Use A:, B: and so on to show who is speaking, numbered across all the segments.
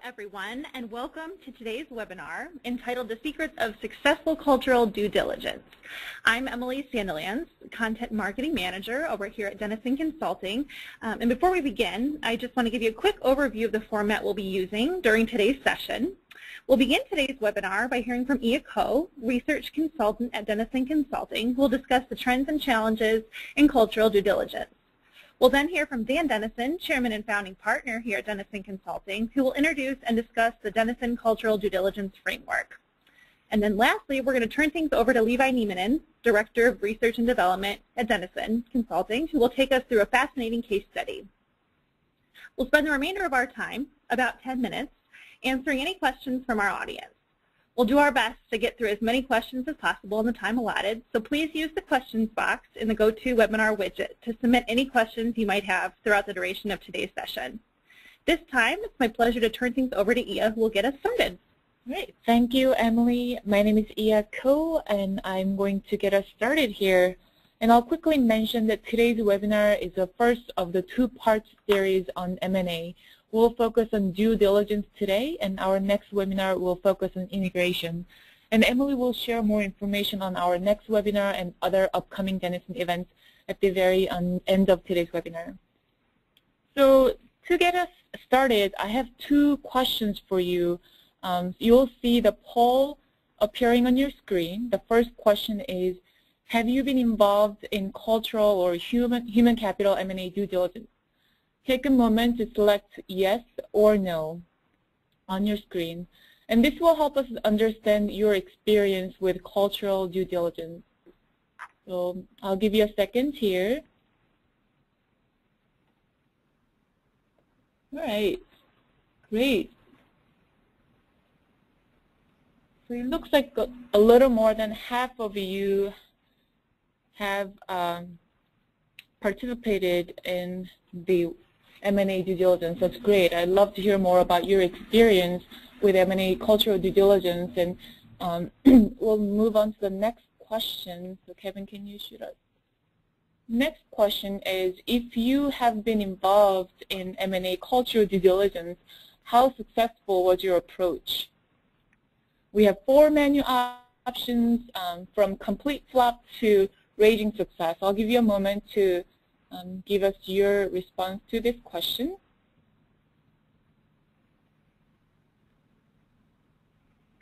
A: everyone, and welcome to today's webinar entitled The Secrets of Successful Cultural Due Diligence. I'm Emily Sandilands, Content Marketing Manager over here at Denison Consulting. And before we begin, I just want to give you a quick overview of the format we'll be using during today's session. We'll begin today's webinar by hearing from Ia Ko, Research Consultant at Denison Consulting, who will discuss the trends and challenges in cultural due diligence. We'll then hear from Dan Denison, Chairman and Founding Partner here at Denison Consulting, who will introduce and discuss the Denison Cultural Due Diligence Framework. And then lastly, we're going to turn things over to Levi Niemanen, Director of Research and Development at Denison Consulting, who will take us through a fascinating case study. We'll spend the remainder of our time, about 10 minutes, answering any questions from our audience. We'll do our best to get through as many questions as possible in the time allotted, so please use the questions box in the GoToWebinar widget to submit any questions you might have throughout the duration of today's session. This time, it's my pleasure to turn things over to Ia, who will get us started.
B: Great. Thank you, Emily. My name is Ia Ko, and I'm going to get us started here. And I'll quickly mention that today's webinar is the first of the two-part series on M&A. We'll focus on due diligence today, and our next webinar will focus on integration. And Emily will share more information on our next webinar and other upcoming Denison events at the very end of today's webinar. So to get us started, I have two questions for you. You'll see the poll appearing on your screen. The first question is, have you been involved in cultural or human capital M&A due diligence? Take a moment to select yes or no on your screen, and this will help us understand your experience with cultural due diligence. So I'll give you a second here. All right, great. So it looks like a little more than half of you have participated in the M&A due diligence. That's great. I'd love to hear more about your experience with M&A cultural due diligence, and we'll move on to the next question. So Kevin, can you shoot us? Next question is, if you have been involved in M&A cultural due diligence, how successful was your approach? We have 4 menu options, from complete flop to raging success. I'll give you a moment to give us your response to this question.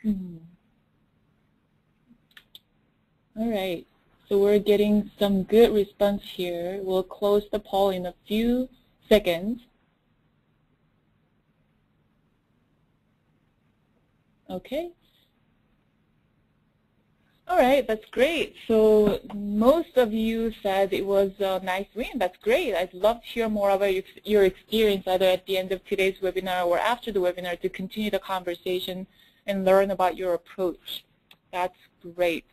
B: All right, so we're getting some good response here. We'll close the poll in a few seconds. Okay. All right, that's great. So most of you said it was a nice win. That's great. I'd love to hear more about your experience either at the end of today's webinar or after the webinar to continue the conversation and learn about your approach. That's great.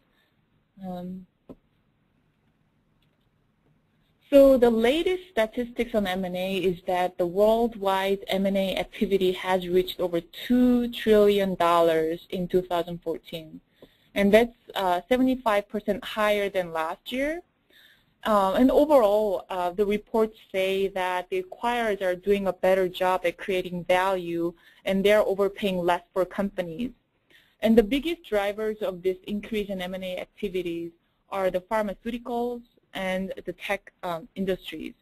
B: So the latest statistics on M&A is that the worldwide M&A activity has reached over $2 trillion in 2014. And that's 75% higher than last year. And overall, the reports say that the acquirers are doing a better job at creating value, and they're overpaying less for companies. And the biggest drivers of this increase in M&A activities are the pharmaceuticals and the tech industries.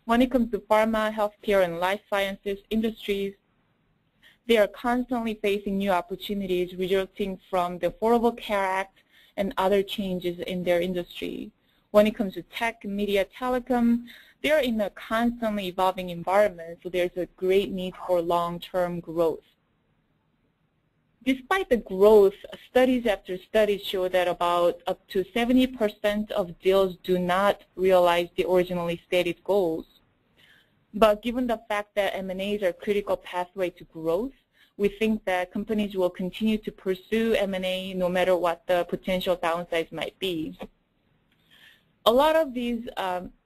B: When it comes to pharma, healthcare, and life sciences industries, they are constantly facing new opportunities resulting from the Affordable Care Act and other changes in their industry. When it comes to tech, media, telecom, they're in a constantly evolving environment, so there's a great need for long-term growth. Despite the growth, studies after studies show that about up to 70% of deals do not realize the originally stated goals. But given the fact that M&As are a critical pathway to growth, we think that companies will continue to pursue M&A no matter what the potential downsides might be. A lot of these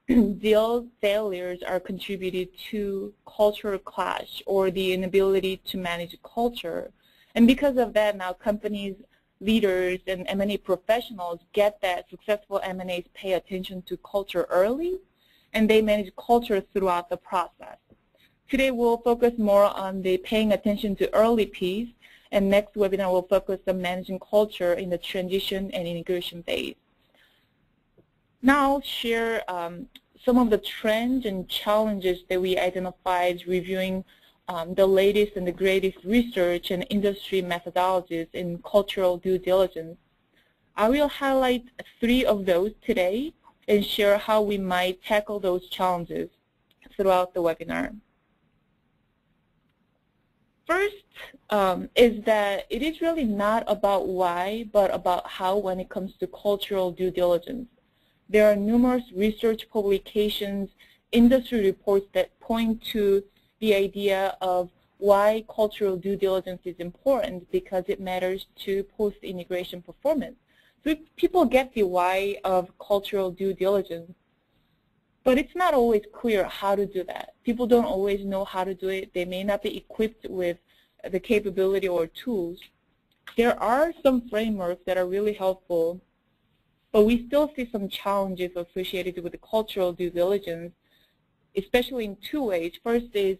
B: deal failures are contributed to cultural clash or the inability to manage culture. And because of that, now companies, leaders, and M&A professionals get that successful M&As pay attention to culture early, and they manage culture throughout the process. Today we'll focus more on the paying attention to early piece, and next webinar will focus on managing culture in the transition and integration phase. Now I'll share some of the trends and challenges that we identified reviewing the latest and the greatest research and industry methodologies in cultural due diligence. I will highlight 3 of those today and share how we might tackle those challenges throughout the webinar. First is that it is really not about why, but about how when it comes to cultural due diligence. There are numerous research publications, industry reports that point to the idea of why cultural due diligence is important because it matters to post-integration performance. So people get the why of cultural due diligence, but it's not always clear how to do that. People don't always know how to do it. They may not be equipped with the capability or tools. There are some frameworks that are really helpful, but we still see some challenges associated with the cultural due diligence, especially in 2 ways. First is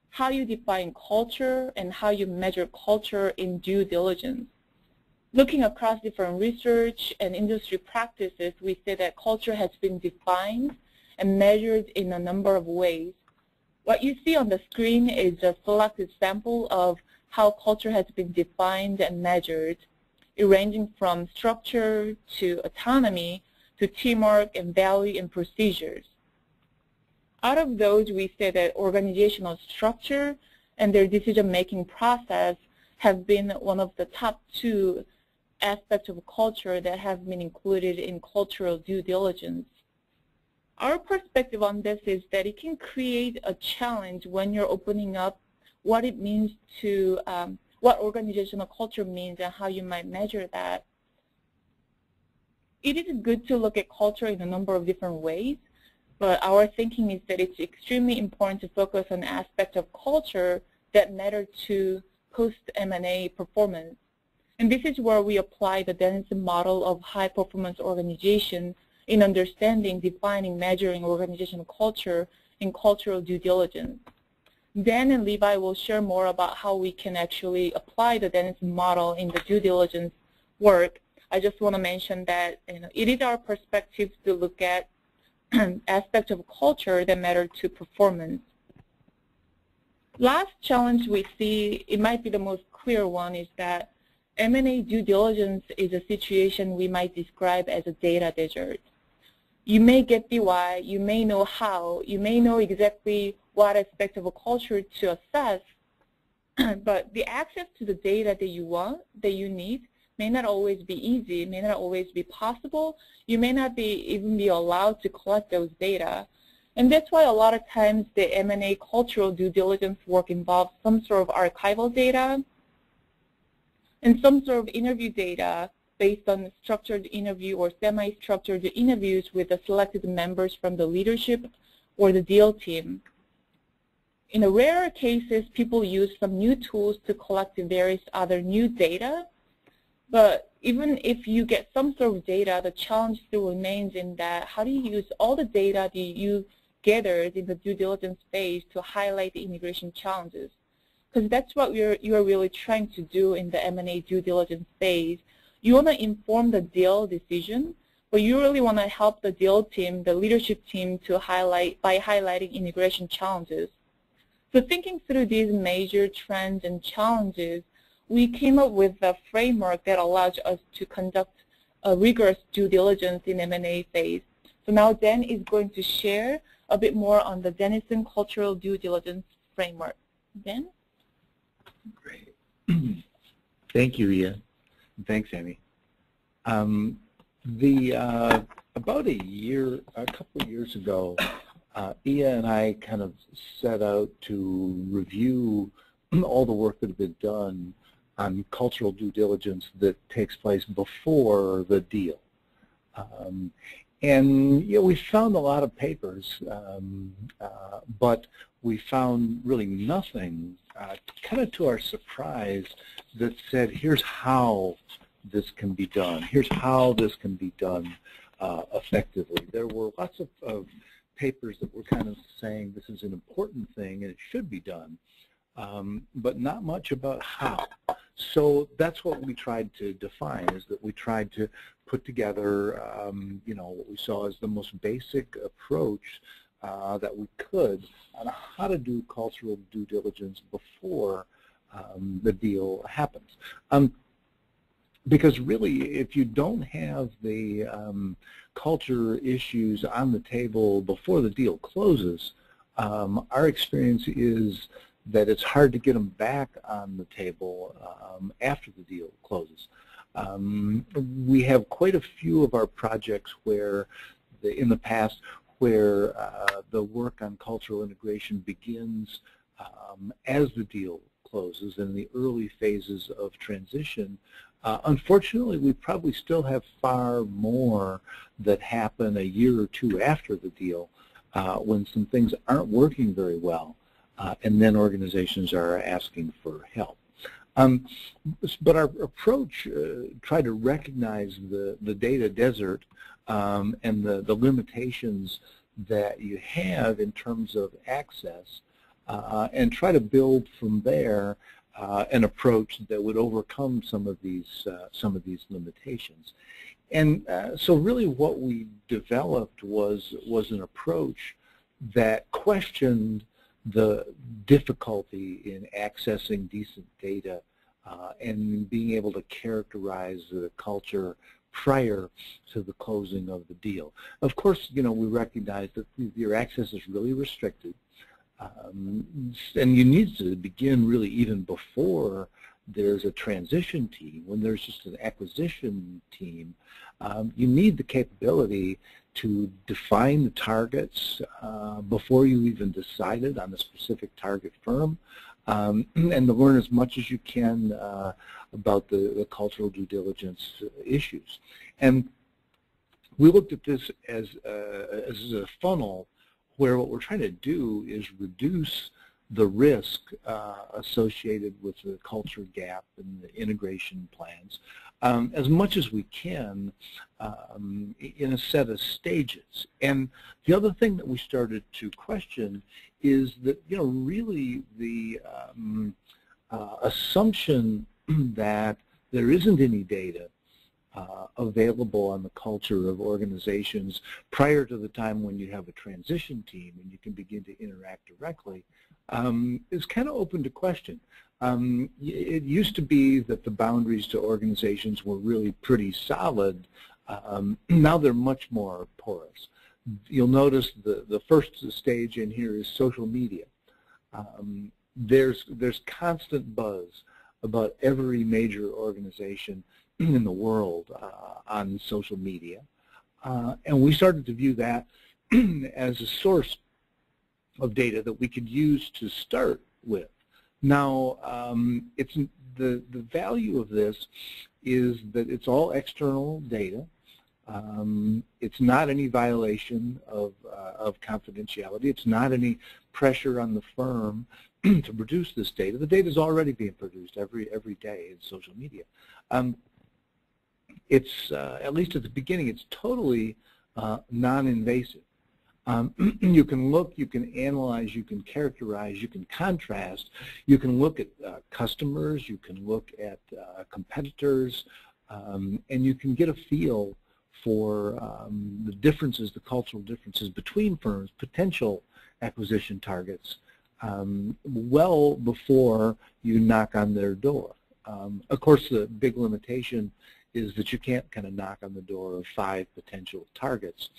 B: how you define culture and how you measure culture in due diligence. Looking across different research and industry practices, we say that culture has been defined and measured in a number of ways. What you see on the screen is a selected sample of how culture has been defined and measured, ranging from structure to autonomy to teamwork and value and procedures. Out of those, we say that organizational structure and their decision-making process have been one of the top 2 aspects of culture that have been included in cultural due diligence. Our perspective on this is that it can create a challenge when you're opening up what it means to, what organizational culture means and how you might measure that. It is good to look at culture in a number of different ways, but our thinking is that it's extremely important to focus on aspects of culture that matter to post-M&A performance. And this is where we apply the Denison model of high-performance organization in understanding, defining, measuring organizational culture in cultural due diligence. Dan and Levi will share more about how we can actually apply the Denison model in the due diligence work. I just want to mention that it is our perspective to look at aspects of culture that matter to performance. Last challenge we see, it might be the most clear one, is that M&A due diligence is a situation we might describe as a data desert. You may get the why, you may know how, you may know exactly what aspect of a culture to assess, but the access to the data that you want, that you need, may not always be easy, may not always be possible. You may not even be allowed to collect those data. And that's why a lot of times the M&A cultural due diligence work involves some sort of archival data and some sort of interview data based on structured interview or semi-structured interviews with the selected members from the leadership or the deal team. In the rarer cases, people use some new tools to collect the various other new data. But even if you get some sort of data, the challenge still remains in that how do you use all the data that you gathered in the due diligence phase to highlight the integration challenges? Because that's what you are really trying to do in the M&A due diligence phase. You want to inform the deal decision, but you really want to help the deal team, the leadership team, to highlight by highlighting integration challenges. So thinking through these major trends and challenges, we came up with a framework that allows us to conduct a rigorous due diligence in M&A phase. So now Dan is going to share a bit more on the Denison Cultural Due Diligence Framework. Dan?
C: Great. Thank you, Ia. Thanks, Amy. About a couple of years ago, Ia and I kind of set out to review all the work that had been done on cultural due diligence that takes place before the deal. And we found a lot of papers, but we found really nothing, kind of to our surprise, that said, here's how this can be done. Here's how this can be done effectively. There were lots of papers that were kind of saying this is an important thing and it should be done, but not much about how. So that's what we tried to define, is that we tried to put together, what we saw as the most basic approach that we could on how to do cultural due diligence before the deal happens. Because really, if you don't have the culture issues on the table before the deal closes, our experience is that it's hard to get them back on the table after the deal closes. We have quite a few of our projects where, in the past, where the work on cultural integration begins as the deal closes in the early phases of transition. Unfortunately, we probably still have far more that happen a year or two after the deal when some things aren't working very well, and then organizations are asking for help. But our approach tried to recognize the data desert and the limitations that you have in terms of access, and try to build from there an approach that would overcome some of these limitations. And so really what we developed was an approach that questioned the difficulty in accessing decent data and being able to characterize the culture prior to the closing of the deal. Of course, we recognize that your access is really restricted. And you need to begin really even before there's a transition team. When there's just an acquisition team, you need the capability to define the targets before you even decided on a specific target firm, and to learn as much as you can about the cultural due diligence issues. And we looked at this as a funnel where what we're trying to do is reduce the risk associated with the culture gap and the integration plans as much as we can in a set of stages. And the other thing that we started to question is that, really the assumption that there isn't any data available on the culture of organizations prior to the time when you have a transition team and you can begin to interact directly is kind of open to question. It used to be that the boundaries to organizations were really pretty solid. Now they're much more porous. You'll notice the first stage in here is social media. There's constant buzz about every major organization in the world on social media. And we started to view that as a source of data that we could use to start with. Now, the value of this is that it's all external data. It's not any violation of confidentiality. It's not any pressure on the firm to produce this data. The data is already being produced every day in social media. It's, at least at the beginning, it's totally non-invasive. You can look, you can analyze, you can characterize, you can contrast, you can look at customers, you can look at competitors, and you can get a feel for the differences, the cultural differences between firms, potential acquisition targets, well before you knock on their door. Of course, the big limitation is that you can't kind of knock on the door of 5 potential targets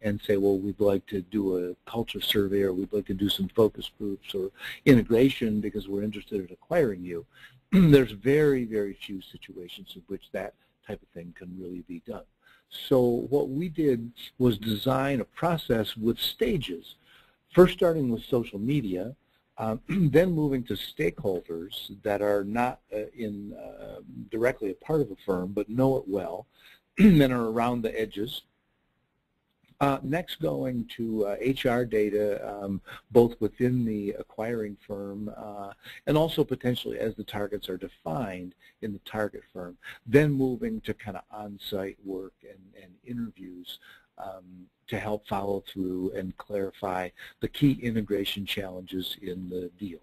C: and say, well, we'd like to do a culture survey, or we'd like to do some focus groups or integration because we're interested in acquiring you. There's very, very few situations in which that type of thing can really be done. So what we did was design a process with stages, first starting with social media, then moving to stakeholders that are not directly a part of the firm but know it well, then are around the edges. Next, going to HR data, both within the acquiring firm and also potentially as the targets are defined in the target firm. Then moving to kind of on-site work and interviews to help follow through and clarify the key integration challenges in the deal.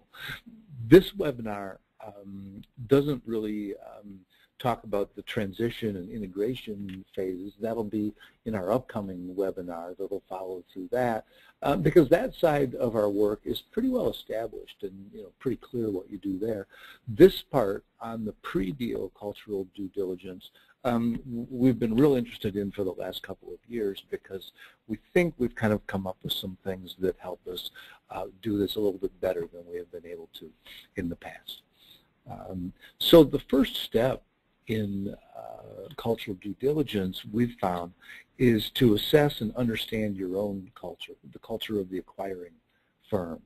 C: This webinar doesn't really talk about the transition and integration phases. That'll be in our upcoming webinar that'll follow through that, because that side of our work is pretty well established and pretty clear what you do there. This part on the pre-deal cultural due diligence, we've been real interested in for the last couple of years, because we think we've kind of come up with some things that help us do this a little bit better than we have been able to in the past. So the first step in cultural due diligence, we've found, is to assess and understand your own culture, the culture of the acquiring firm.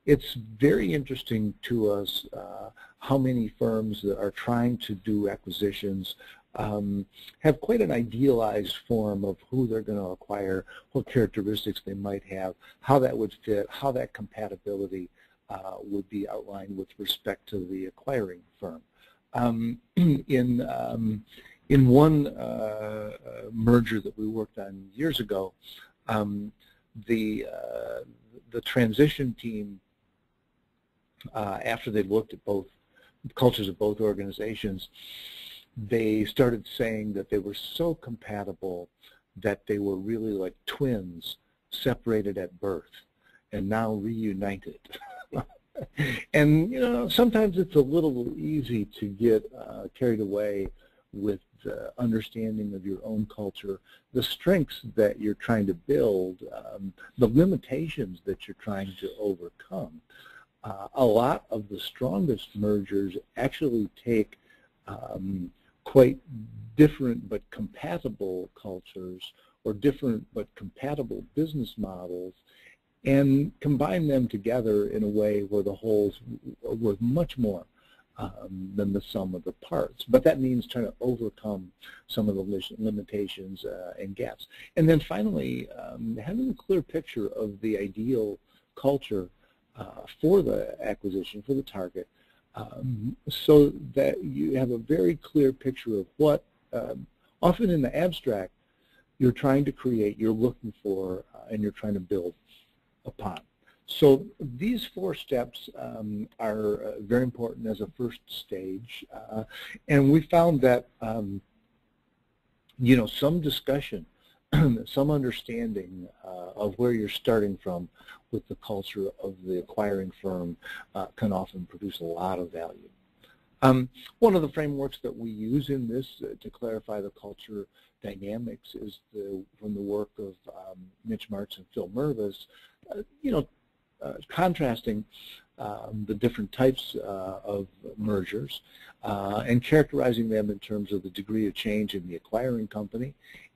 C: It's very interesting to us how many firms that are trying to do acquisitions have quite an idealized form of who they're going to acquire, what characteristics they might have, how that would fit, how that compatibility would be outlined with respect to the acquiring firm. In one merger that we worked on years ago, the transition team, after they'd looked at both cultures of both organizations, they started saying that they were so compatible that they were really like twins separated at birth and now reunited. And sometimes it's a little easy to get carried away with the understanding of your own culture, the strengths that you're trying to build, the limitations that you're trying to overcome. A lot of the strongest mergers actually take quite different but compatible cultures, or different but compatible business models, and combine them together in a way where the wholes are worth much more than the sum of the parts. But that means trying to overcome some of the limitations and gaps. And then finally, having a clear picture of the ideal culture for the acquisition, for the target, so that you have a very clear picture of what, often in the abstract, you're trying to create, you're looking for, and you're trying to build upon. So these 4 steps are very important as a first stage, and we found that some discussion, some understanding of where you're starting from with the culture of the acquiring firm can often produce a lot of value. One of the frameworks that we use in this to clarify the culture dynamics is from the work of Mitch Martz and Phil Mervis, contrasting the different types of mergers and characterizing them in terms of the degree of change in the acquiring company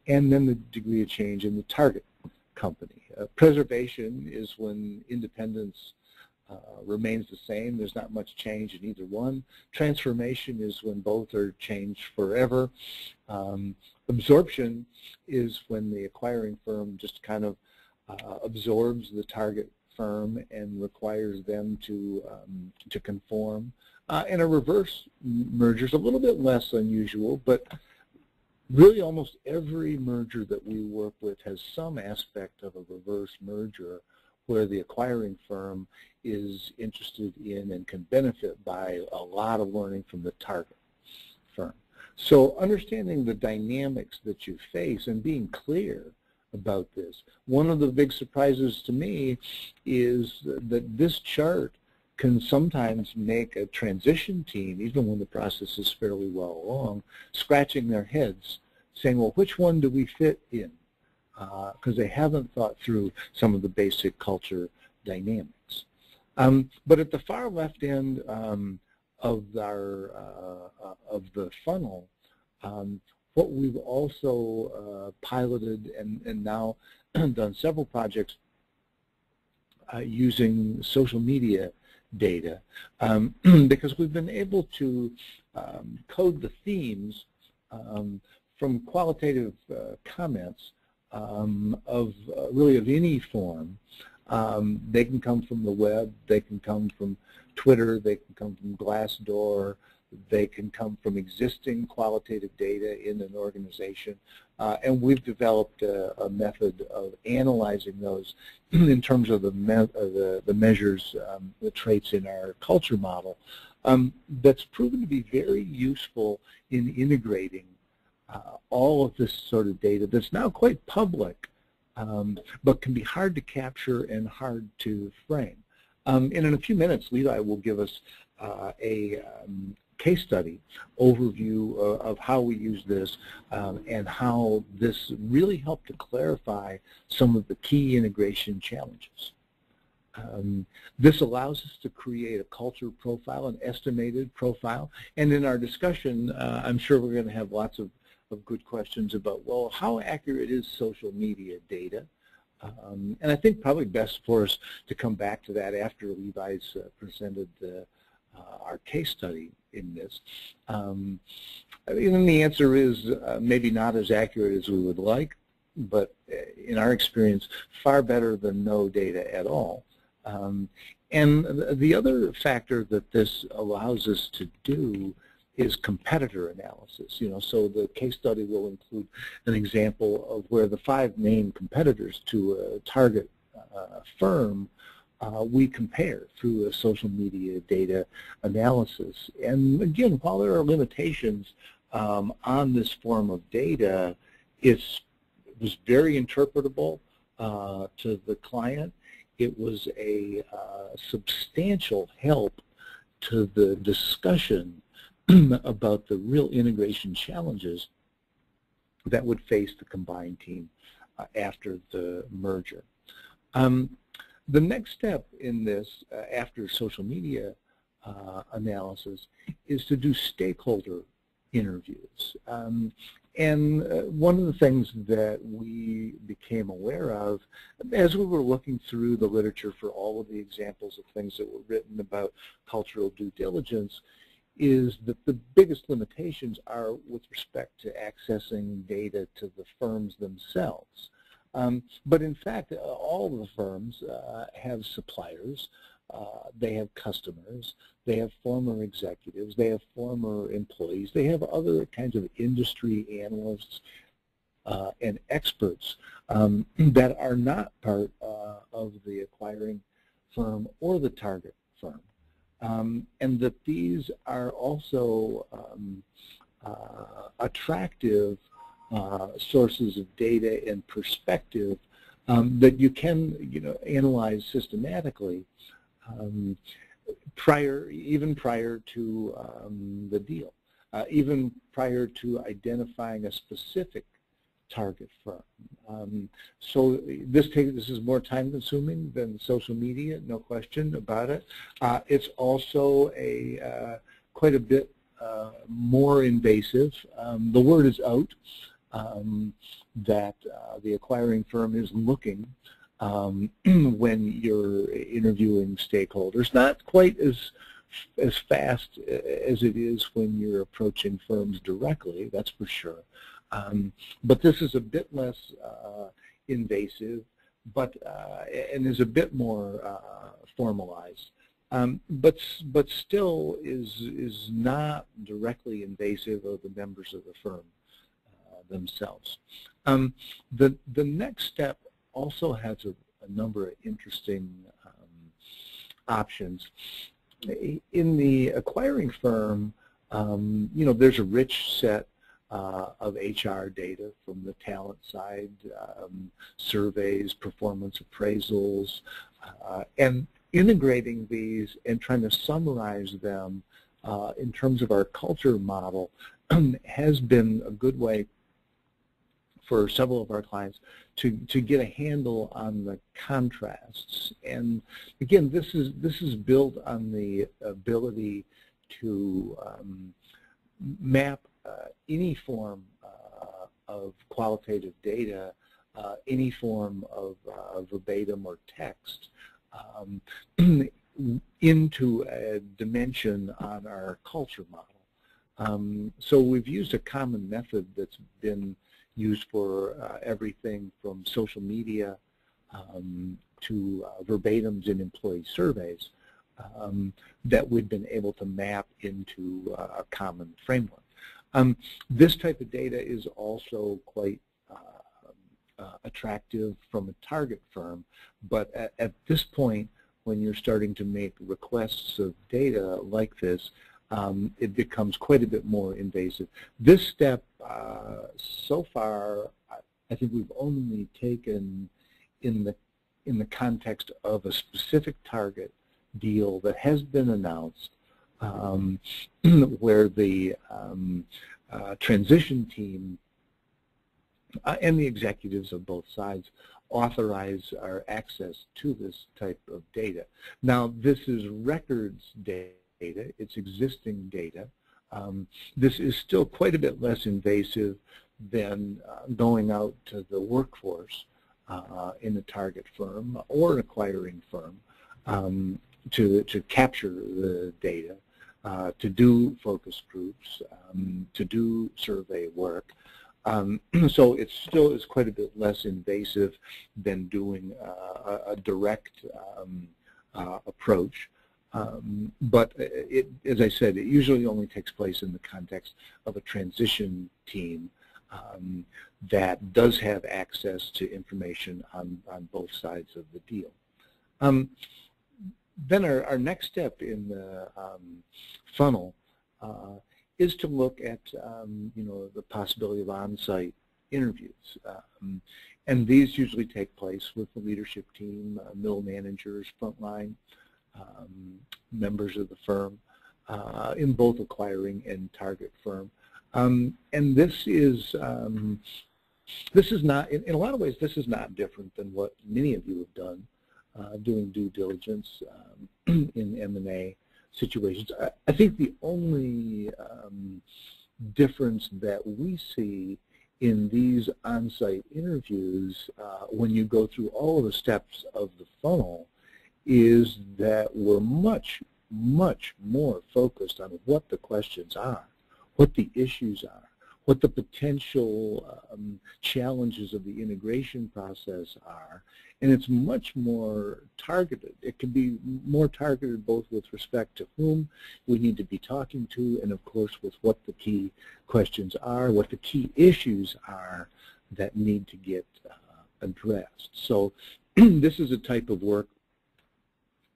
C: and then the degree of change in the target company. Preservation is when independence remains the same. There's not much change in either one. Transformation is when both are changed forever. Absorption is when the acquiring firm just kind of absorbs the target firm and requires them to conform. And a reverse merger is a little bit less unusual, but really almost every merger that we work with has some aspect of a reverse merger where the acquiring firm is interested in and can benefit by a lot of learning from the target firm. So understanding the dynamics that you face and being clear about this. One of the big surprises to me is that this chart can sometimes make a transition team, even when the process is fairly well along, scratching their heads, saying, well, which one do we fit in? Because they haven't thought through some of the basic culture dynamics. But at the far left end of the funnel, what we've also piloted and now done several projects using social media data, because we've been able to code the themes from qualitative comments of really of any form. They can come from the web, they can come from Twitter, they can come from Glassdoor, They can come from existing qualitative data in an organization, and we've developed a method of analyzing those in terms of the measures, the traits in our culture model, that's proven to be very useful in integrating all of this sort of data that's now quite public, but can be hard to capture and hard to frame. And in a few minutes, Levi will give us a case study overview of how we use this and how this really helped to clarify some of the key integration challenges. This allows us to create a culture profile, an estimated profile, and in our discussion, I'm sure we're going to have lots of good questions about, well, how accurate is social media data? And I think probably best for us to come back to that after Levi's presented our case study in this. And the answer is maybe not as accurate as we would like, but in our experience, far better than no data at all. And the other factor that this allows us to do is competitor analysis. So the case study will include an example of where the 5 main competitors to a target firm we compare through a social media data analysis. And again, while there are limitations on this form of data, it was very interpretable to the client. It was a substantial help to the discussion about the real integration challenges that would face the combined team after the merger. The next step in this, after social media analysis, is to do stakeholder interviews. And one of the things that we became aware of as we were looking through the literature for all of the examples of things that were written about cultural due diligence is that the biggest limitations are with respect to accessing data to the firms themselves. But in fact, all of the firms have suppliers, they have customers, they have former executives, they have former employees, they have other kinds of industry analysts and experts that are not part of the acquiring firm or the target firm. And that these are also attractive sources of data and perspective that you can, analyze systematically even prior to the deal, even prior to identifying a specific target firm. So this is more time-consuming than social media, no question about it. It's also quite a bit more invasive. The word is out that the acquiring firm is looking when you're interviewing stakeholders. Not quite as fast as it is when you're approaching firms directly, that's for sure. But this is a bit less invasive, and is a bit more formalized. But still is not directly invasive of the members of the firm themselves. The next step also has a number of interesting options. In the acquiring firm, there's a rich set of HR data from the talent side, surveys, performance appraisals, and integrating these and trying to summarize them in terms of our culture model has been a good way for several of our clients to get a handle on the contrasts. And again, this is built on the ability to map any form of qualitative data, any form of verbatim or text into a dimension on our culture model. So we've used a common method that's been used for everything from social media to verbatims in employee surveys, that we've been able to map into a common framework. This type of data is also quite attractive from a target firm, but at this point, when you're starting to make requests of data like this, it becomes quite a bit more invasive. This step, so far, I think we've only taken in the context of a specific target deal that has been announced, where the transition team and the executives of both sides authorize our access to this type of data. Now, this is records data, it's existing data. This is still quite a bit less invasive than going out to the workforce in a target firm or an acquiring firm to capture the data, to do focus groups, to do survey work. So it still is quite a bit less invasive than doing a direct approach. But as I said, it usually only takes place in the context of a transition team that does have access to information on both sides of the deal. Then our next step in the funnel is to look at the possibility of on-site interviews. And these usually take place with the leadership team, middle managers, frontline members of the firm in both acquiring and target firm. And this is not, in a lot of ways, this is not different than what many of you have done doing due diligence in M&A situations. I think the only difference that we see in these on-site interviews when you go through all of the steps of the funnel is that we're much, much more focused on what the questions are, what the issues are, what the potential challenges of the integration process are, and it's much more targeted. It can be more targeted both with respect to whom we need to be talking to and, of course, with what the key questions are, what the key issues are that need to get addressed. So this is a type of work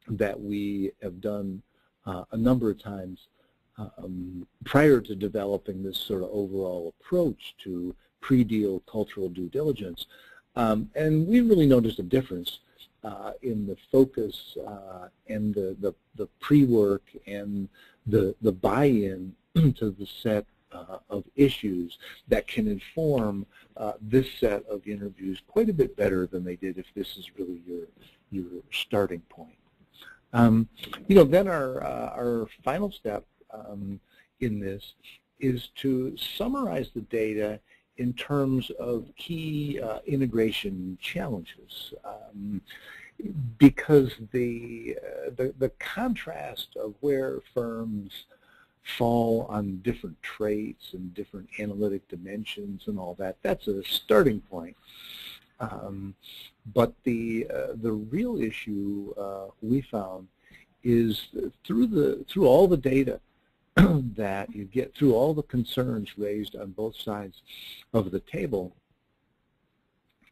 C: that we have done a number of times prior to developing this sort of overall approach to pre-deal cultural due diligence. And we really noticed a difference in the focus and the pre-work and the buy-in to the set of issues that can inform this set of interviews quite a bit better than they did if this is really your starting point. Then our final step in this is to summarize the data in terms of key integration challenges, because the contrast of where firms fall on different traits and different analytic dimensions and all that, that's a starting point. But the real issue we found is through all the data that you get, through all the concerns raised on both sides of the table,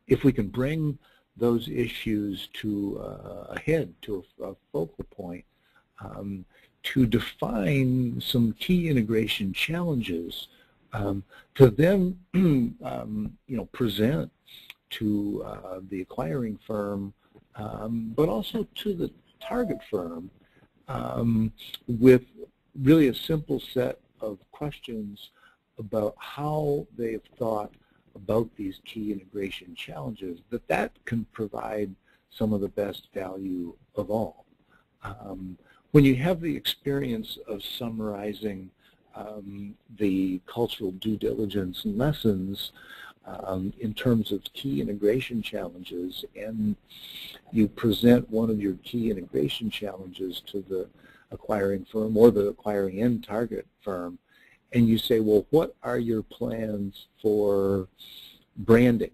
C: if we can bring those issues to a head, to a focal point, to define some key integration challenges, to then present to the acquiring firm, but also to the target firm with really a simple set of questions about how they've thought about these key integration challenges, that can provide some of the best value of all. When you have the experience of summarizing the cultural due diligence lessons in terms of key integration challenges, and you present one of your key integration challenges to the acquiring firm or the acquiring and target firm, and you say, well, what are your plans for branding,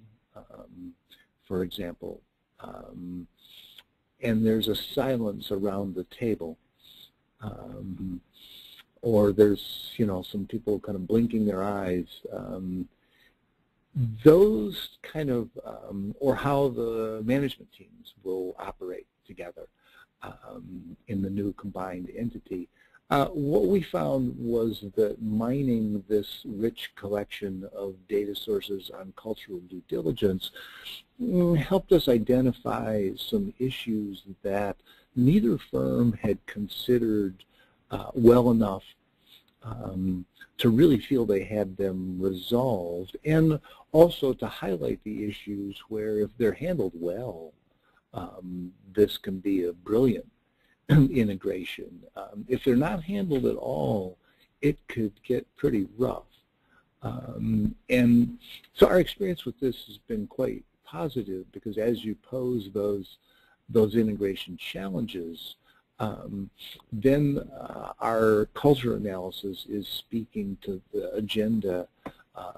C: for example, and there's a silence around the table, or there's, you know, some people kind of blinking their eyes. Those kind of, or how the management teams will operate together in the new combined entity. What we found was that mining this rich collection of data sources on cultural due diligence helped us identify some issues that neither firm had considered well enough to really feel they had them resolved, and also to highlight the issues where, if they're handled well, this can be a brilliant integration. If they're not handled at all, it could get pretty rough. And so our experience with this has been quite positive, because as you pose those integration challenges, then our culture analysis is speaking to the agenda,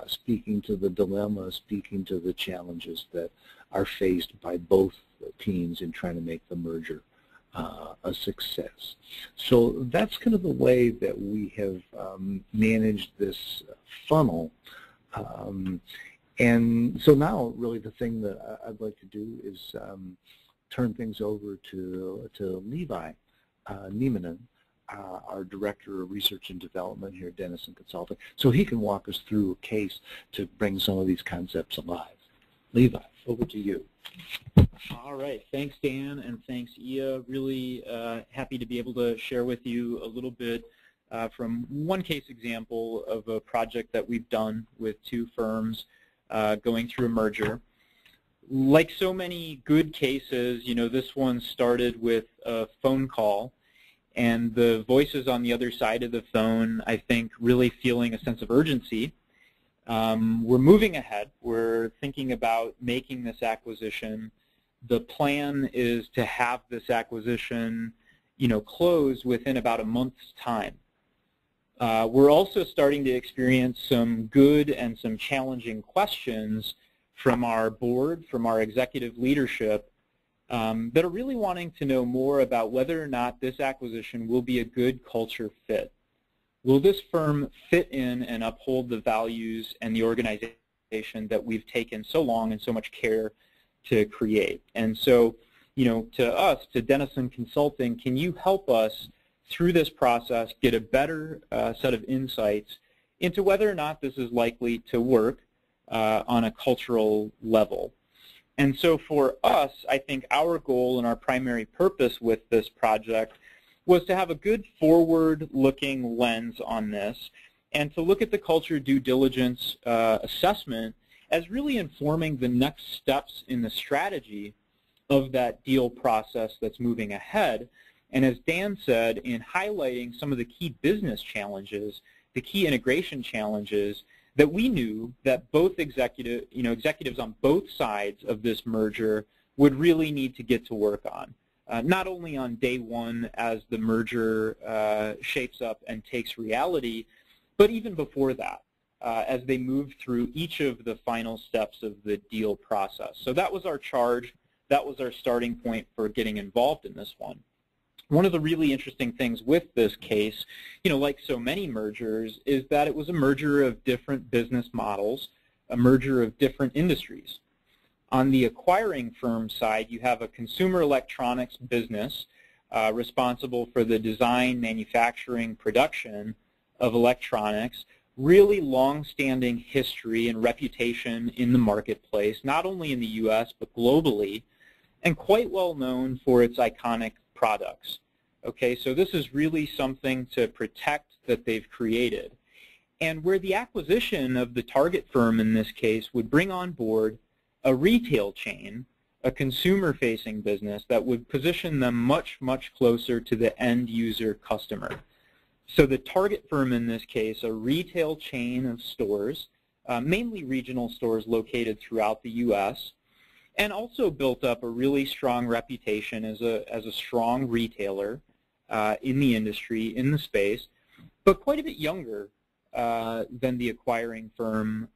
C: speaking to the dilemma, speaking to the challenges that are faced by both teams in trying to make the merger a success. So that's kind of the way that we have managed this funnel. And so now really the thing that I'd like to do is turn things over to Levi Niemanen, our Director of Research and Development here at Denison Consulting, so he can walk us through a case to bring some of these concepts alive. Levi, over to you.
D: All right. Thanks, Dan, and thanks, Ia. Really happy to be able to share with you a little bit from one case example of a project that we've done with two firms going through a merger. Like so many good cases, you know, this one started with a phone call, and the voices on the other side of the phone, I think, really feeling a sense of urgency. We're moving ahead. We're thinking about making this acquisition. The plan is to have this acquisition, you know, close within about a month's time. We're also starting to experience some good and some challenging questions from our board, from our executive leadership, that are really wanting to know more about whether or not this acquisition will be a good culture fit. Will this firm fit in and uphold the values and the organization that we've taken so long and so much care to create? And so, you know, to us, to Denison Consulting, can you help us through this process get a better set of insights into whether or not this is likely to work on a cultural level? And so for us, I think our goal and our primary purpose with this project was to have a good forward-looking lens on this, and to look at the culture due diligence assessment as really informing the next steps in the strategy of that deal process that's moving ahead. And as Dan said, in highlighting some of the key business challenges, the key integration challenges that we knew that both executives on both sides of this merger would really need to get to work on. Not only on day one as the merger shapes up and takes reality, but even before that, as they move through each of the final steps of the deal process. So that was our charge. That was our starting point for getting involved in this one. One of the really interesting things with this case, you know, like so many mergers, is that it was a merger of different business models, a merger of different industries. On the acquiring firm side, you have a consumer electronics business responsible for the design, manufacturing, production of electronics, really long-standing history and reputation in the marketplace, not only in the U.S. but globally, and quite well known for its iconic products. Okay, so this is really something to protect that they've created. And where the acquisition of the target firm in this case would bring on board a retail chain, a consumer-facing business that would position them much, much closer to the end user customer. So the target firm in this case, a retail chain of stores, mainly regional stores located throughout the U.S., and also built up a really strong reputation as a strong retailer in the industry, in the space, but quite a bit younger than the acquiring firm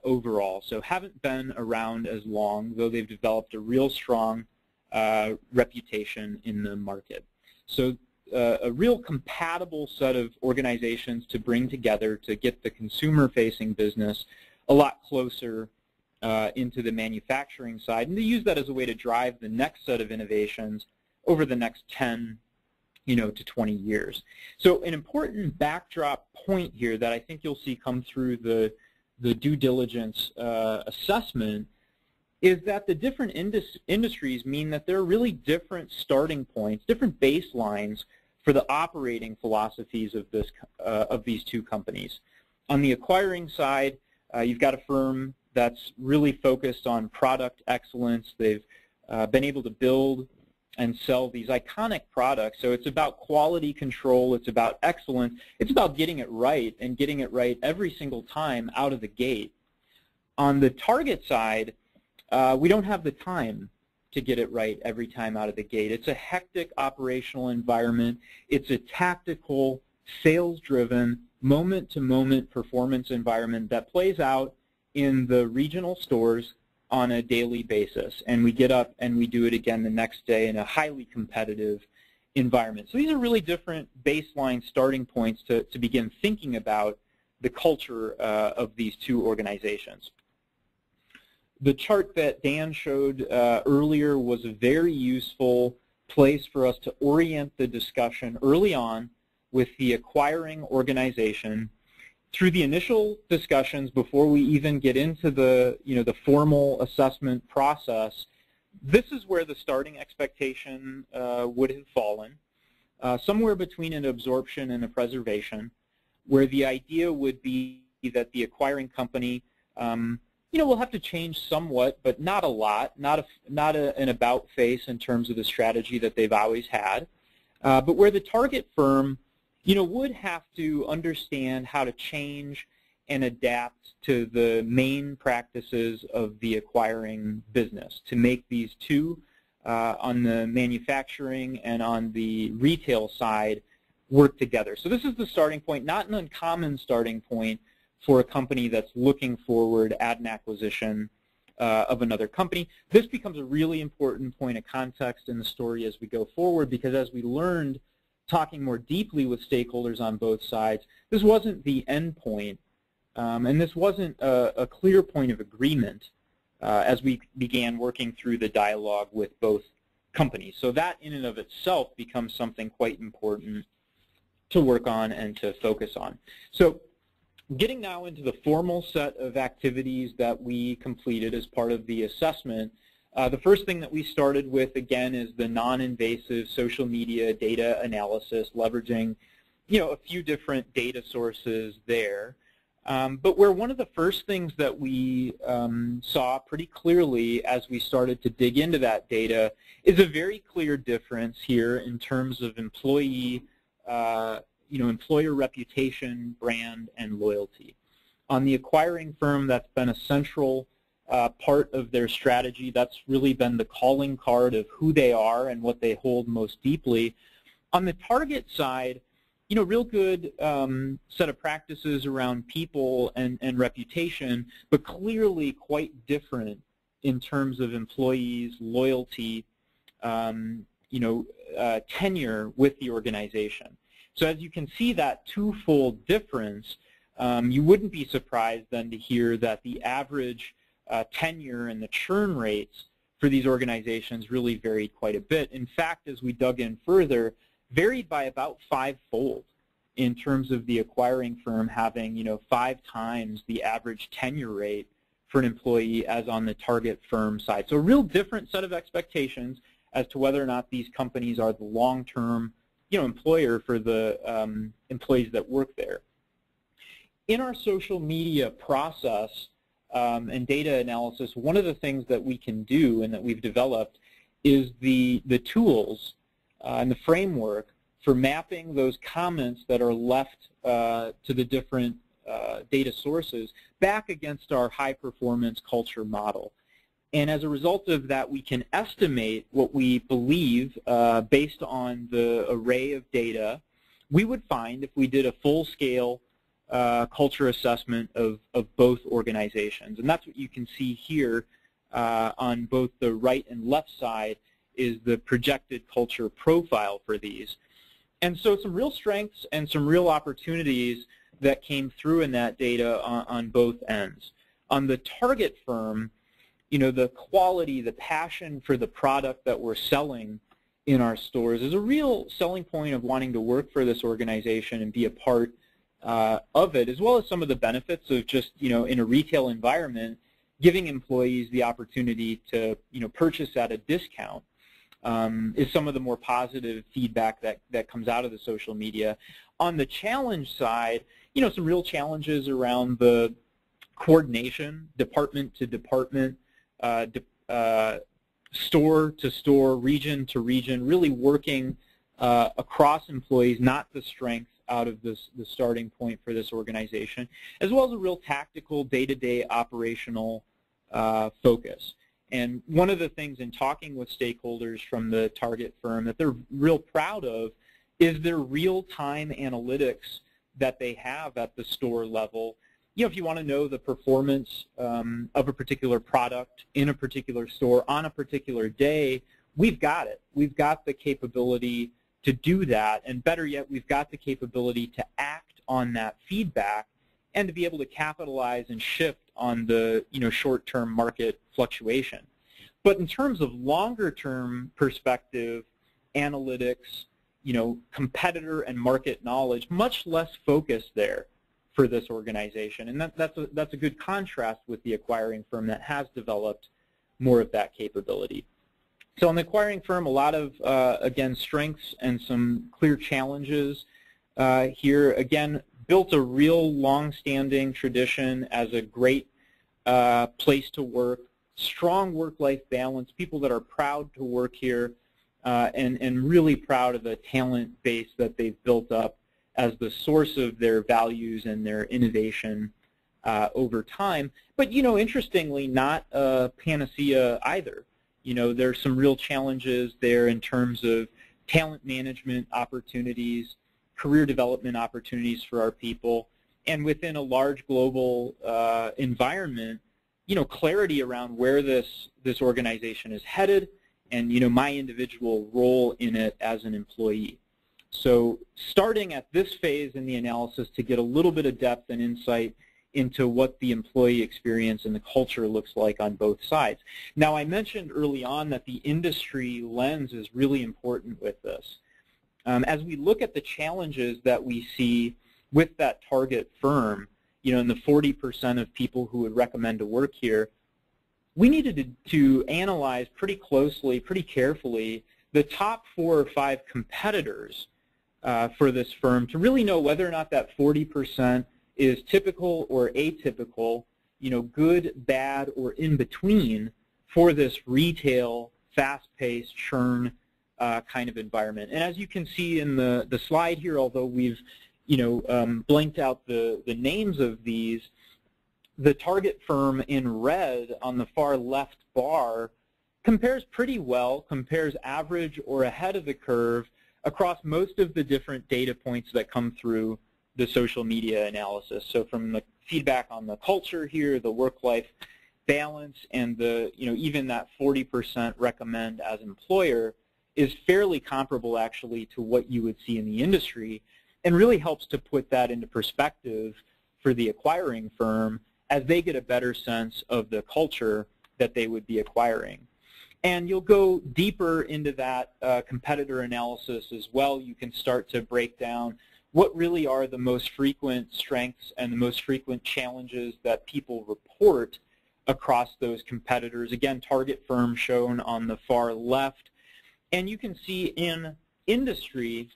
D: overall. So haven't been around as long, though they've developed a real strong reputation in the market. So a real compatible set of organizations to bring together to get the consumer-facing business a lot closer into the manufacturing side, and to use that as a way to drive the next set of innovations over the next 10 to 20 years. So an important backdrop point here that I think you'll see come through the due diligence assessment is that the different industries mean that there are really different starting points, different baselines for the operating philosophies of these two companies. On the acquiring side, you've got a firm that's really focused on product excellence. They've been able to build and sell these iconic products. So it's about quality control, it's about excellence, it's about getting it right, and getting it right every single time out of the gate. On the target side, we don't have the time to get it right every time out of the gate. It's a hectic operational environment. It's a tactical, sales-driven, moment-to-moment performance environment that plays out in the regional stores on a daily basis. And we get up and we do it again the next day in a highly competitive environment. So these are really different baseline starting points to begin thinking about the culture of these two organizations. The chart that Dan showed earlier was a very useful place for us to orient the discussion early on with the acquiring organization. Through the initial discussions before we even get into the the formal assessment process, this is where the starting expectation would have fallen, somewhere between an absorption and a preservation, where the idea would be that the acquiring company will have to change somewhat, but not a lot, not an about face in terms of the strategy that they've always had, but where the target firm would have to understand how to change and adapt to the main practices of the acquiring business to make these two, on the manufacturing and on the retail side, work together. So this is the starting point, not an uncommon starting point for a company that's looking forward at an acquisition of another company. This becomes a really important point of context in the story as we go forward, because as we learned talking more deeply with stakeholders on both sides, this wasn't the end point, and this wasn't a clear point of agreement as we began working through the dialogue with both companies. So that in and of itself becomes something quite important to work on and to focus on. So getting now into the formal set of activities that we completed as part of the assessment, the first thing that we started with, again, is the non-invasive social media data analysis, leveraging a few different data sources there. But where one of the first things that we saw pretty clearly as we started to dig into that data is a very clear difference here in terms of employee, employer reputation, brand, and loyalty. On the acquiring firm, that's been a central part of their strategy. That's really been the calling card of who they are and what they hold most deeply. On the target side, real good set of practices around people and reputation, but clearly quite different in terms of employees, loyalty, tenure with the organization. So as you can see that twofold difference, you wouldn't be surprised then to hear that the average tenure and the churn rates for these organizations really varied quite a bit. In fact, as we dug in further, varied by about 5-fold in terms of the acquiring firm having 5 times the average tenure rate for an employee as on the target firm side. So a real different set of expectations as to whether or not these companies are the long-term employer for the employees that work there. In our social media process and data analysis, one of the things that we can do and that we've developed is the tools and the framework for mapping those comments that are left to the different data sources back against our high-performance culture model. And as a result of that, we can estimate what we believe based on the array of data we would find if we did a full-scale culture assessment of both organizations. And that's what you can see here on both the right and left side is the projected culture profile for these. And so some real strengths and some real opportunities that came through in that data on both ends. On the target firm, the quality, the passion for the product that we're selling in our stores is a real selling point of wanting to work for this organization and be a part of it, as well as some of the benefits of just, in a retail environment, giving employees the opportunity to, purchase at a discount is some of the more positive feedback that comes out of the social media. On the challenge side, some real challenges around the coordination, department to department, store to store, region to region, really working across employees, not the strength out of the starting point for this organization, as well as a real tactical, day-to-day operational focus. And one of the things in talking with stakeholders from the target firm that they're real proud of is their real-time analytics that they have at the store level. If you want to know the performance of a particular product in a particular store on a particular day, we've got it. We've got the capability to do that, and better yet, we've got the capability to act on that feedback and to be able to capitalize and shift on the short-term market fluctuation. But in terms of longer-term perspective, analytics, competitor and market knowledge, much less focus there for this organization, and that's a good contrast with the acquiring firm that has developed more of that capability. So in the acquiring firm, a lot of, again, strengths and some clear challenges here. Again, built a real long-standing tradition as a great place to work, strong work-life balance, people that are proud to work here, and really proud of the talent base that they've built up as the source of their values and their innovation over time. But, interestingly, not a panacea either. There's some real challenges there in terms of talent management opportunities, career development opportunities for our people, and within a large global environment, clarity around where this organization is headed and, my individual role in it as an employee. So starting at this phase in the analysis to get a little bit of depth and insight into what the employee experience and the culture looks like on both sides. Now, I mentioned early on that the industry lens is really important with this. As we look at the challenges that we see with that target firm, in the 40% of people who would recommend to work here, we needed to analyze pretty closely, pretty carefully, the top 4 or 5 competitors for this firm to really know whether or not that 40% is typical or atypical, good, bad, or in between for this retail, fast-paced, churn kind of environment. And as you can see in the slide here, although we've blanked out the names of these, the target firm in red on the far left bar compares pretty well, compares average or ahead of the curve across most of the different data points that come through the social media analysis. So from the feedback on the culture here, the work-life balance, and the even that 40% recommend as employer is fairly comparable actually to what you would see in the industry, and really helps to put that into perspective for the acquiring firm as they get a better sense of the culture that they would be acquiring. And you'll go deeper into that competitor analysis as well. You can start to break down what really are the most frequent strengths and the most frequent challenges that people report across those competitors. Again, target firm shown on the far left. And you can see in industry,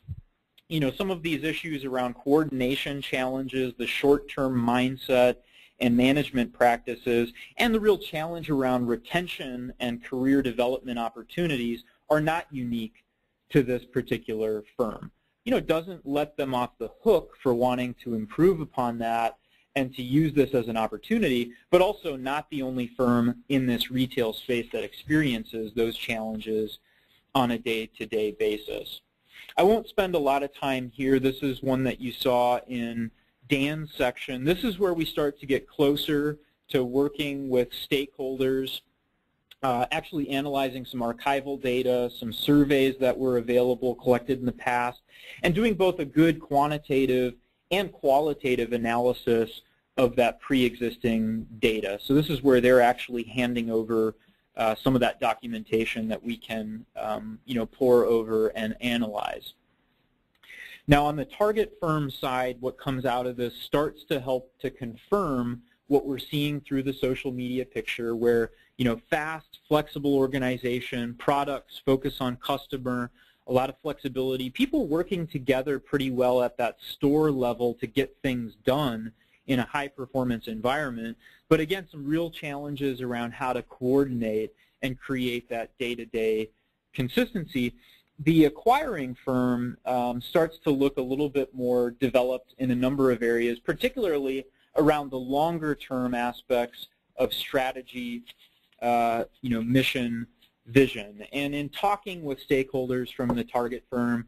D: some of these issues around coordination challenges, the short-term mindset and management practices, and the real challenge around retention and career development opportunities are not unique to this particular firm. It doesn't let them off the hook for wanting to improve upon that and to use this as an opportunity, but also not the only firm in this retail space that experiences those challenges on a day-to-day basis. I won't spend a lot of time here. This is one that you saw in Dan's section. This is where we start to get closer to working with stakeholders actually analyzing some archival data, some surveys that were available, collected in the past, and doing both a good quantitative and qualitative analysis of that pre-existing data. So this is where they're actually handing over some of that documentation that we can pore over and analyze. Now on the target firm side, what comes out of this starts to help to confirm what we're seeing through the social media picture, where fast, flexible organization, products, focus on customer, a lot of flexibility, people working together pretty well at that store level to get things done in a high-performance environment, but again, some real challenges around how to coordinate and create that day-to-day consistency. The acquiring firm starts to look a little bit more developed in a number of areas, particularly around the longer-term aspects of strategy, mission, vision. And in talking with stakeholders from the target firm,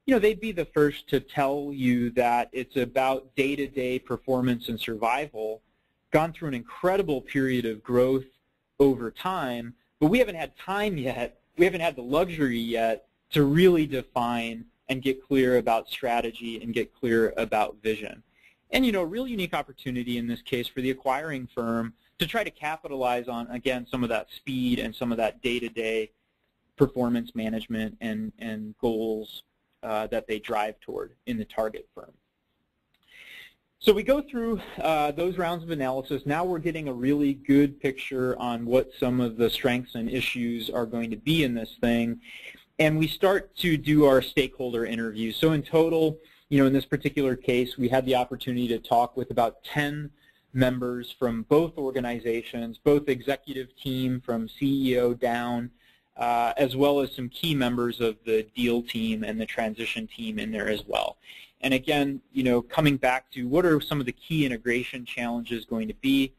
D: they'd be the first to tell you that it's about day-to-day performance and survival, gone through an incredible period of growth over time, but we haven't had time yet, we haven't had the luxury yet to really define and get clear about strategy and get clear about vision. And a real unique opportunity in this case for the acquiring firm to try to capitalize on, again, some of that speed and some of that day-to-day performance management and goals that they drive toward in the target firm. So we go through those rounds of analysis. Now we're getting a really good picture on what some of the strengths and issues are going to be in this thing. And we start to do our stakeholder interviews. So in total, in this particular case, we had the opportunity to talk with about 10 members from both organizations, both executive team from CEO down, as well as some key members of the deal team and the transition team in there as well. And again, coming back to what are some of the key integration challenges going to be,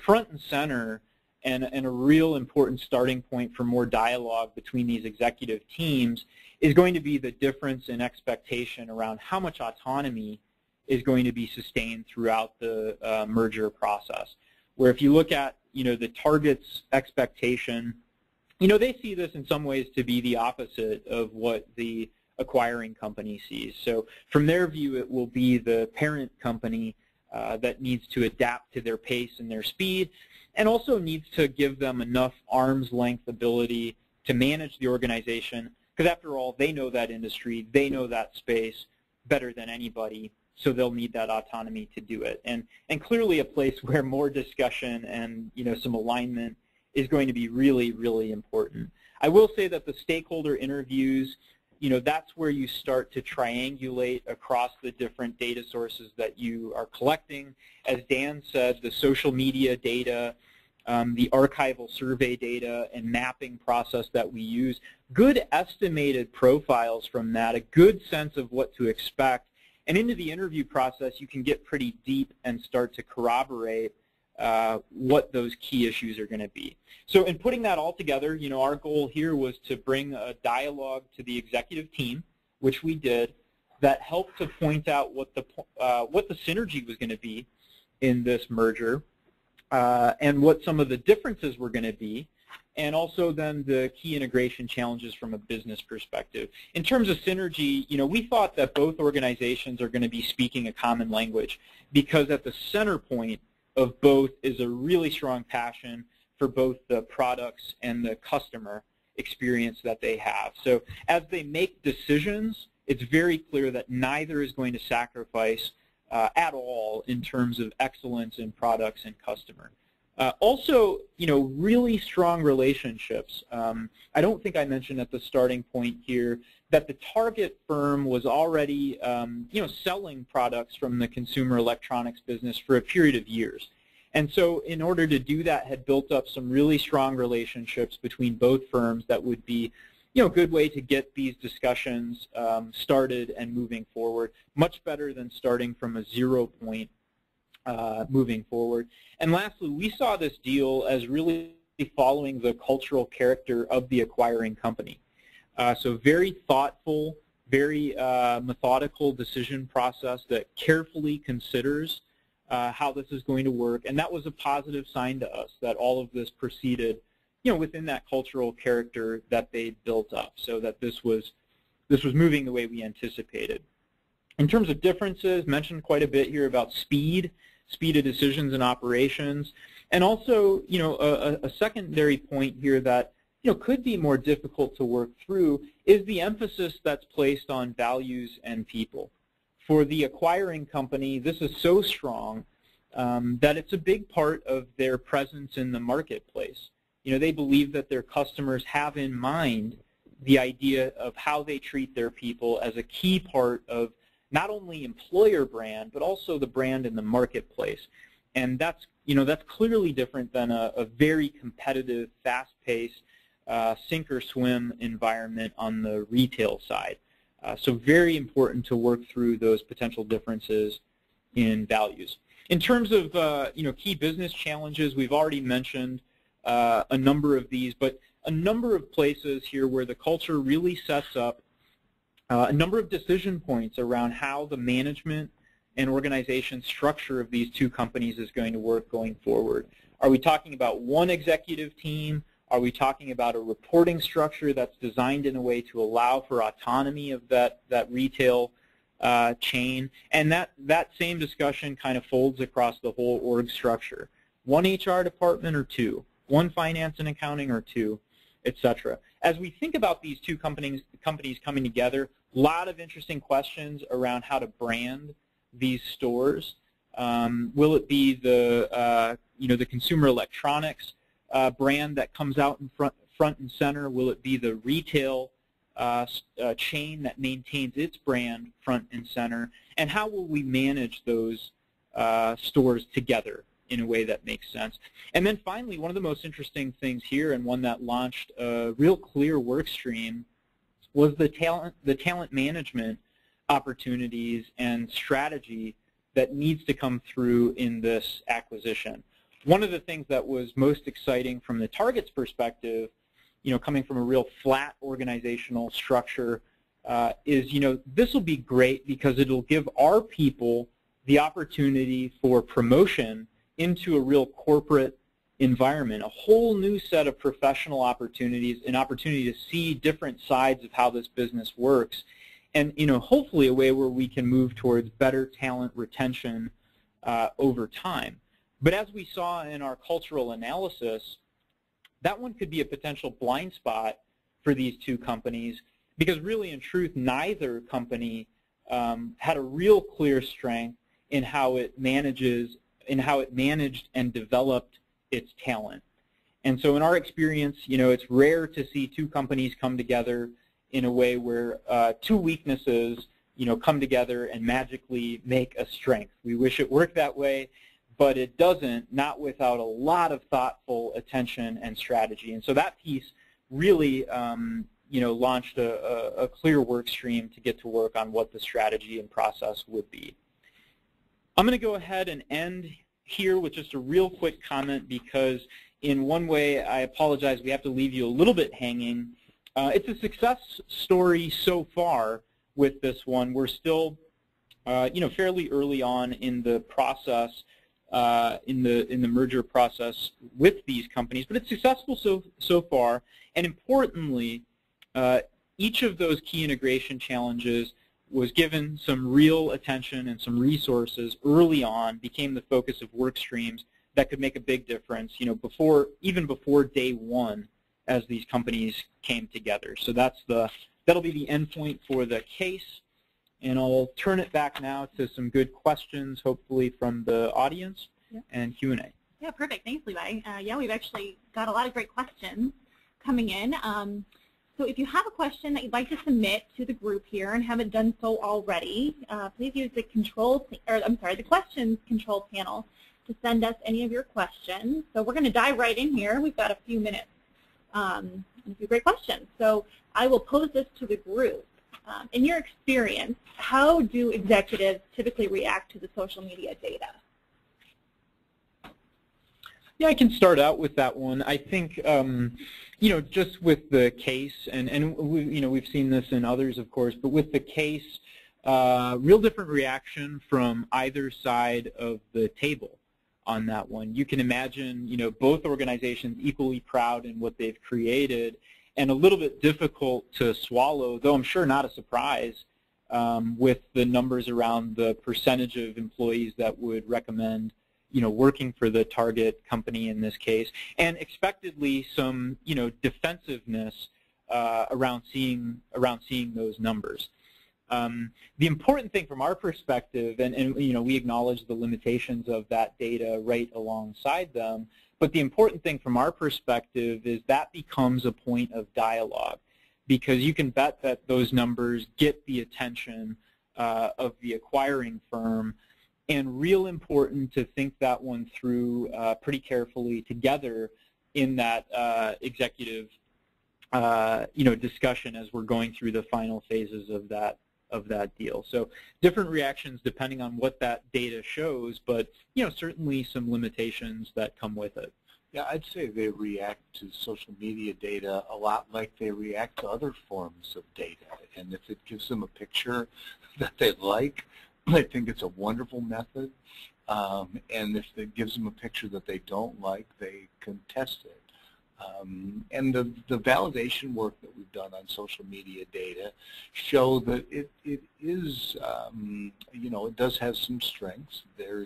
D: front and center and a real important starting point for more dialogue between these executive teams is going to be the difference in expectation around how much autonomy is going to be sustained throughout the merger process. Where if you look at, the target's expectation, they see this in some ways to be the opposite of what the acquiring company sees. So from their view, it will be the parent company that needs to adapt to their pace and their speed, and also needs to give them enough arm's length ability to manage the organization, because after all, they know that industry, they know that space better than anybody, so they'll need that autonomy to do it. And clearly a place where more discussion and some alignment is going to be really, really important. I will say that the stakeholder interviews, that's where you start to triangulate across the different data sources that you are collecting. As Dan said, the social media data, the archival survey data and mapping process that we use, good estimated profiles from that, a good sense of what to expect. And into the interview process, you can get pretty deep and start to corroborate what those key issues are going to be. So in putting that all together, our goal here was to bring a dialogue to the executive team, which we did, that helped to point out what the synergy was going to be in this merger, and what some of the differences were going to be, and also then the key integration challenges from a business perspective. In terms of synergy, we thought that both organizations are going to be speaking a common language, because at the center point of both is a really strong passion for both the products and the customer experience that they have. So as they make decisions, it's very clear that neither is going to sacrifice at all in terms of excellence in products and customer. Also, really strong relationships. I don't think I mentioned at the starting point here that the target firm was already, selling products from the consumer electronics business for a period of years. And so in order to do that, had built up some really strong relationships between both firms that would be, a good way to get these discussions started and moving forward, much better than starting from a 0 point moving forward. And lastly, we saw this deal as really following the cultural character of the acquiring company. So very thoughtful, very methodical decision process that carefully considers how this is going to work. And that was a positive sign to us that all of this proceeded within that cultural character that they built up, so that this was moving the way we anticipated. In terms of differences, mentioned quite a bit here about speed of decisions and operations, and also, a secondary point here that, could be more difficult to work through is the emphasis that's placed on values and people. For the acquiring company, this is so strong that it's a big part of their presence in the marketplace. They believe that their customers have in mind the idea of how they treat their people as a key part of not only employer brand, but also the brand in the marketplace. And that's clearly different than a very competitive, fast-paced, sink or swim environment on the retail side. So very important to work through those potential differences in values. In terms of key business challenges, we've already mentioned a number of these, but a number of places here where the culture really sets up a number of decision points around how the management and organization structure of these two companies is going to work going forward. Are we talking about one executive team? Are we talking about a reporting structure that's designed in a way to allow for autonomy of that retail chain? And that same discussion kind of folds across the whole org structure. One HR department or two? One finance and accounting or two? Etc. As we think about these two companies coming together, a lot of interesting questions around how to brand these stores. Will it be the the consumer electronics brand that comes out in front and center? Will it be the retail chain that maintains its brand front and center? And how will we manage those stores together in a way that makes sense? And then finally, one of the most interesting things here, and one that launched a real clear work stream, was the talent management opportunities and strategy that needs to come through in this acquisition. One of the things that was most exciting from the target's perspective, coming from a real flat organizational structure, is, this will be great because it'll give our people the opportunity for promotion into a real corporate environment, a whole new set of professional opportunities, an opportunity to see different sides of how this business works, and hopefully a way where we can move towards better talent retention over time. But as we saw in our cultural analysis, that one could be a potential blind spot for these two companies, because really in truth neither company had a real clear strength in how it managed and developed its talent. And so in our experience, it's rare to see two companies come together in a way where two weaknesses, come together and magically make a strength. We wish it worked that way, but it doesn't, not without a lot of thoughtful attention and strategy. And so that piece really, launched a clear work stream to get to work on what the strategy and process would be. I'm going to go ahead and end here with just a real quick comment, because in one way, I apologize, we have to leave you a little bit hanging. It's a success story so far with this one. We're still, fairly early on in the process, in the merger process with these companies, but it's successful so far. And importantly, each of those key integration challenges was given some real attention and some resources early on, became the focus of work streams that could make a big difference, even before day one as these companies came together. So that'll be the endpoint for the case. And I'll turn it back now to some good questions, hopefully from the audience, and Q&A.
A: Yeah, perfect. Thanks, Levi. We've actually got a lot of great questions coming in. So if you have a question that you'd like to submit to the group here and haven't done so already, please use the the questions control panel to send us any of your questions. So we're going to dive right in here. We've got a few minutes and a few great questions. So I will pose this to the group. In your experience, how do executives typically react to the social media data?
D: Yeah, I can start out with that one. I think, just with the case, and we've seen this in others, of course, but with the case, real different reaction from either side of the table. on that one. You can imagine, both organizations equally proud in what they've created and a little bit difficult to swallow, though I'm sure not a surprise, with the numbers around the percentage of employees that would recommend working for the target company in this case, and expectedly some defensiveness around seeing those numbers. The important thing from our perspective, and we acknowledge the limitations of that data right alongside them, but the important thing from our perspective is that becomes a point of dialogue, because you can bet that those numbers get the attention of the acquiring firm, and real important to think that one through pretty carefully together in that executive discussion as we're going through the final phases of that deal. So different reactions depending on what that data shows, but certainly some limitations that come with it.
C: Yeah, I'd say they react to social media data a lot like they react to other forms of data. And if it gives them a picture that they like, I think it's a wonderful method. And if it gives them a picture that they don't like, they can test it. And the validation work that we've done on social media data show that it is, it does have some strengths. There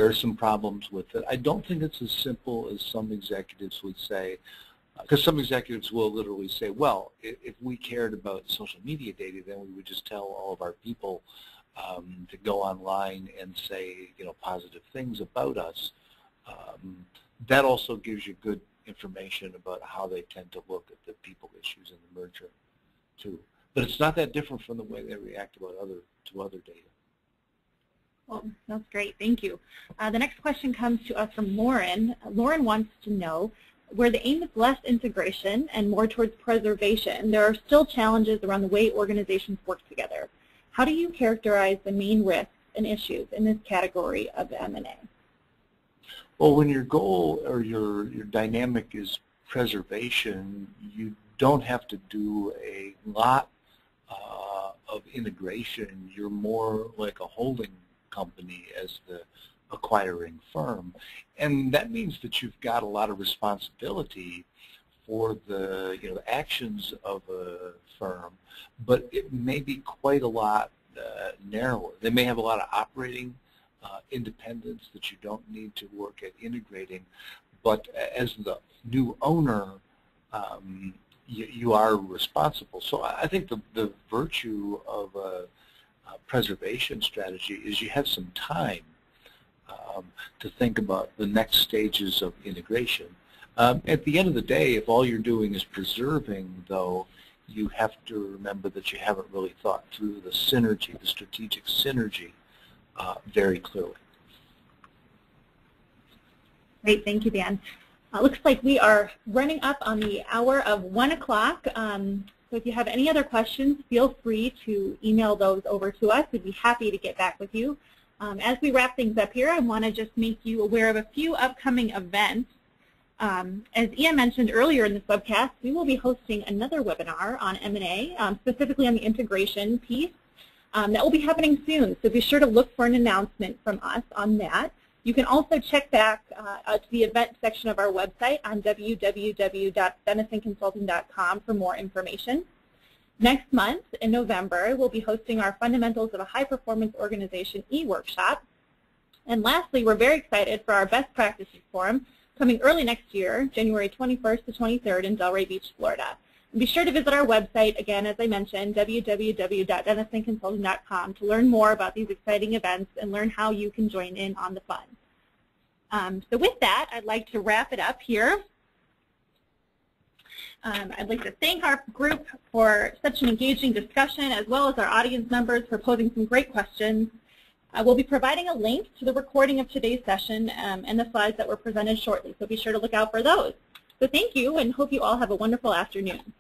C: are some problems with it. I don't think it's as simple as some executives would say, because some executives will literally say, well, if we cared about social media data, then we would just tell all of our people to go online and say, positive things about us. That also gives you good information about how they tend to look at the people issues in the merger, too. But it's not that different from the way they react to other data.
A: Well, that's great. Thank you. The next question comes to us from Lauren. Lauren wants to know, where the aim is less integration and more towards preservation, there are still challenges around the way organizations work together. How do you characterize the main risks and issues in this category of M&A?
C: Well, when your goal or your dynamic is preservation, you don't have to do a lot of integration. You're more like a holding company as the acquiring firm. And that means that you've got a lot of responsibility for the actions of a firm, but it may be quite a lot narrower. They may have a lot of operating independence that you don't need to work at integrating, but as the new owner, you are responsible. So I think the virtue of a preservation strategy is you have some time to think about the next stages of integration. At the end of the day, if all you're doing is preserving, though, you have to remember that you haven't really thought through the synergy, the strategic synergy, very clearly.
A: Great, thank you, Dan. Looks like we are running up on the hour of 1 o'clock. So if you have any other questions, feel free to email those over to us. We'd be happy to get back with you. As we wrap things up here, I want to just make you aware of a few upcoming events. As Ian mentioned earlier in this webcast, we will be hosting another webinar on M&A, specifically on the integration piece. That will be happening soon, so be sure to look for an announcement from us on that. You can also check back to the event section of our website on www.denisonconsulting.com for more information. Next month, in November, we'll be hosting our Fundamentals of a High-Performance Organization e-workshop. And lastly, we're very excited for our Best Practices Forum coming early next year, January 21st to 23rd in Delray Beach, Florida. And be sure to visit our website, again, as I mentioned, www.denisonconsulting.com to learn more about these exciting events and learn how you can join in on the fun. So with that, I'd like to wrap it up here. I'd like to thank our group for such an engaging discussion, as well as our audience members for posing some great questions. We'll be providing a link to the recording of today's session and the slides that were presented shortly, so be sure to look out for those. So thank you, and hope you all have a wonderful afternoon.